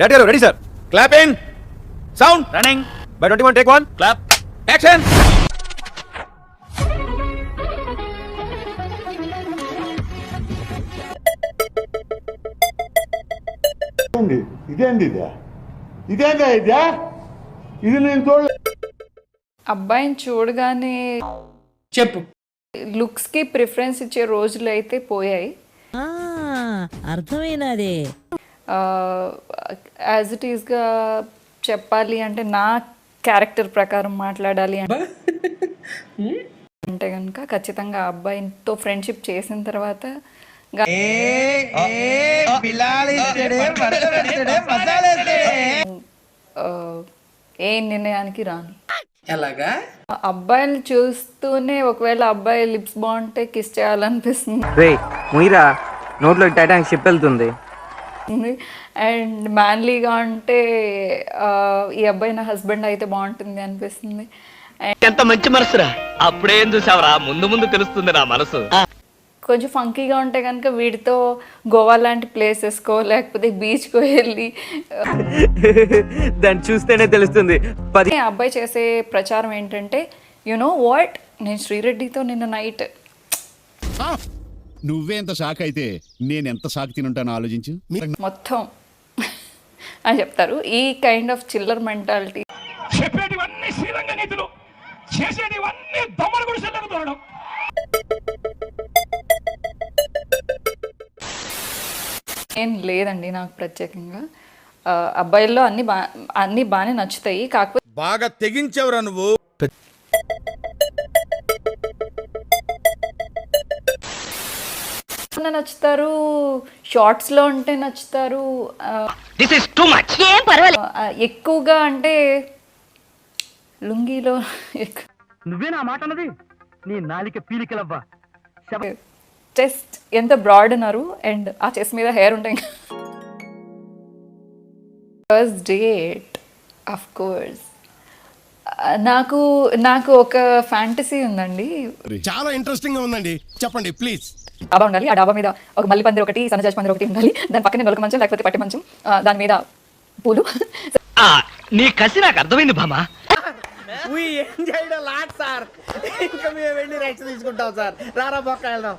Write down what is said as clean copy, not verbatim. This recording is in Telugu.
Ready, sir. Clap in. Sound. Running. By 21, take one. Clap. Action. ఇది నేను చూడలే. అబ్బాయిని చూడగానే చెప్పు. లుక్స్ కి ప్రిఫరెన్స్ ఇచ్చే రోజులు అయితే పోయాయి. అర్థమైనది. యాజ్ ఇట్ ఈస్ గా చెప్పాలి అంటే నా క్యారెక్టర్ ప్రకారం మాట్లాడాలి అంటే కనుక ఖచ్చితంగా అబ్బాయితో ఫ్రెండ్షిప్ చేసిన తర్వాత ఏ నిర్ణయానికి రాను. ఎలాగా? అబ్బాయిని చూస్తూనే ఒకవేళ అబ్బాయి లిప్స్ బాగుంటే కిస్ చేయాలనిపిస్తుంది రే ముయిరా నోట్లో టైటానిక్ షిప్ వెళ్తుంది. అండ్ మ్యాన్లీగా అంటే ఈ అబ్బాయి నా హస్బెండ్ అయితే బాగుంటుంది అనిపిస్తుంది. ఎంత మంచి మనసురా, అప్పుడే ఏం చూసావరా, ముందు ముందు తెలుస్తుంది నా మనసు. కొంచెం ఫంకీగా ఉంటే కనుక వీటితో గోవా లాంటి ప్లేసెస్కో లేకపోతే బీచ్కో వెళ్ళి దాన్ని చూస్తేనే తెలుస్తుంది. అబ్బాయి చేసే ప్రచారం ఏంటంటే నో వాట్, నేను శ్రీరెడ్డితో నిన్న నైట్. నువ్వే ఎంత షాక్ అయితే నేను ఎంత షాక్ తినుంటాను ఆలోచించు. మొత్తం అని చెప్తారు. ఈ కైండ్ ఆఫ్ చిల్లర్ మెంటాలిటీ. చెప్పేటివన్నీ శ్రీరంగ నీతులు, చేసేటివన్నీ దొమ్మలు కూడా చెల్లెలు దొరడం. ఏం లేదండి నాకు ప్రత్యేకంగా. అబ్బాయిల్లో అన్ని బాగానే నచ్చుతాయి. కాకపోతే బాగా తెగించవరా నువ్వు. నచ్చుతారు, షార్ట్స్ లో ఉంటే నచ్చుతారు. This is too much. ఎక్కువగా అంటే లుంగీలో నువ్వే నా మాట అన్నది, నీ నాలిక పీలికలవ్వా. చెస్ట్ ఎంత బ్రాడ్ అన్నారు అండ్ ఆ చెస్ట్ మీద హెయిర్ ఉంటాయి. ఫస్ట్ డేట్ ఆఫ్ కోర్స్ నాకు ఒక ఫ్యాంటసీ ఉందండి. చాలా ఇంట్రెస్టింగ్ గా ఉందండి, చెప్పండి ప్లీజ్. డాబా ఉండాలి. ఆ డాబా మీద ఒక మల్లి పందిరి ఒకటి, సన్నజాజి పందిరి ఒకటి ఉండాలి. దాని పక్కనే నొలక మంచం లేకపోతే పట్టి మంచం, దాని మీద పూలు. నీ కసి నాకు అర్థమైంది బామా. ఏం చేయడం లాట్ సార్, ఇంకా మేము వెళ్ళి రెక్స్ తీసుకుంటాం సార్. రారా పక్క వెళ్దాం.